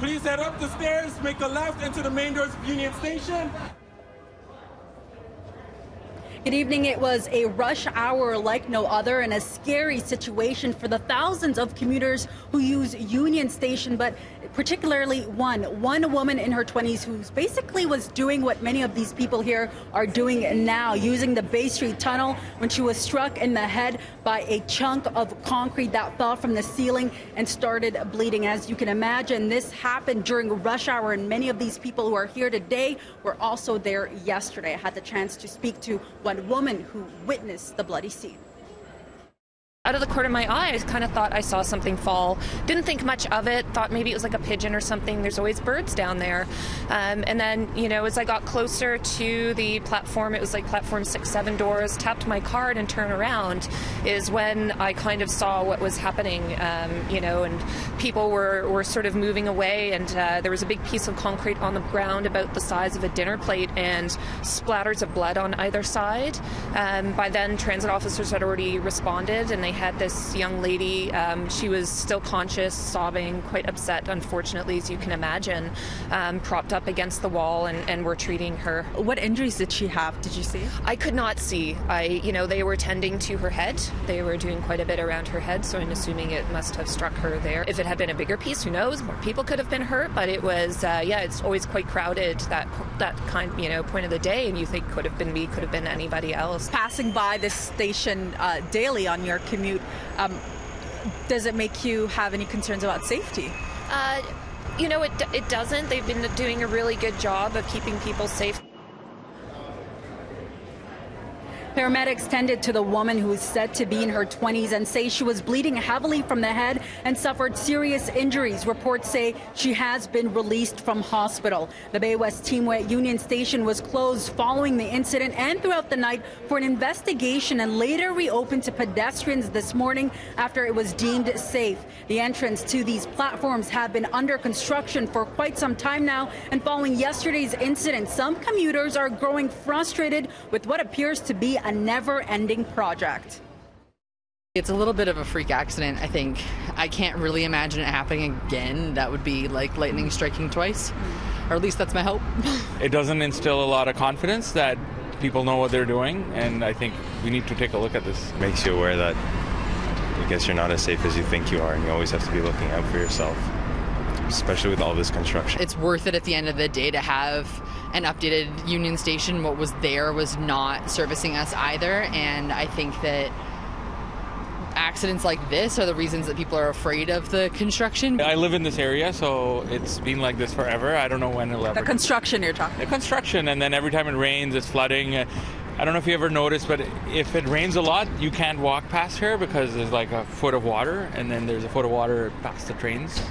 Please head up the stairs, make a left into the main doors of Union Station. Good evening. It was a rush hour like no other and a scary situation for the thousands of commuters who use Union Station, but particularly one woman in her 20s who basically was doing what many of these people here are doing now, using the Bay Street Tunnel when she was struck in the head by a chunk of concrete that fell from the ceiling and started bleeding. As you can imagine, this happened during rush hour, and many of these people who are here today were also there yesterday. I had the chance to speak to one woman who witnessed the bloody scene. Out of the corner of my eye, I kind of thought I saw something fall. Didn't think much of it, thought maybe it was like a pigeon or something. There's always birds down there. And then, you know, as I got closer to the platform, it was like platform 6, 7 doors, tapped my card and turned around, is when I kind of saw what was happening, you know, and people were sort of moving away, and there was a big piece of concrete on the ground about the size of a dinner plate and splatters of blood on either side. By then, transit officers had already responded, and they had this young lady. She was still conscious, sobbing, quite upset, unfortunately, as you can imagine, propped up against the wall, and we're treating her. What injuries did she have? Did you see? I could not see. You know, they were tending to her head. They were doing quite a bit around her head, so I'm assuming it must have struck her there. If it had been a bigger piece, who knows? More people could have been hurt, but it was, yeah, it's always quite crowded, that kind, you know, point of the day, and you think could have been me, could have been anybody else. Passing by this station daily on your commute, does it make you have any concerns about safety? You know, it doesn't. They've been doing a really good job of keeping people safe. Paramedics tended to the woman who is said to be in her 20s and say she was bleeding heavily from the head and suffered serious injuries. Reports say she has been released from hospital. The Bay West Teamway at Union Station was closed following the incident and throughout the night for an investigation, and later reopened to pedestrians this morning after it was deemed safe. The entrance to these platforms have been under construction for quite some time now, and following yesterday's incident, some commuters are growing frustrated with what appears to be a never-ending project. It's a little bit of a freak accident, I think. I can't really imagine it happening again. That would be like lightning striking twice, or at least that's my hope. It doesn't instill a lot of confidence that people know what they're doing, and I think we need to take a look at this. Makes you aware that I guess you're not as safe as you think you are, and you always have to be looking out for yourself, especially with all this construction. It's worth it at the end of the day to have an updated Union Station. What was there was not servicing us either, and I think that accidents like this are the reasons that people are afraid of the construction. I live in this area, so it's been like this forever. I don't know when it'll ever... The construction you're talking about? The construction, and then every time it rains, it's flooding. I don't know if you ever noticed, but if it rains a lot, you can't walk past here because there's like a foot of water, and then there's a foot of water past the trains.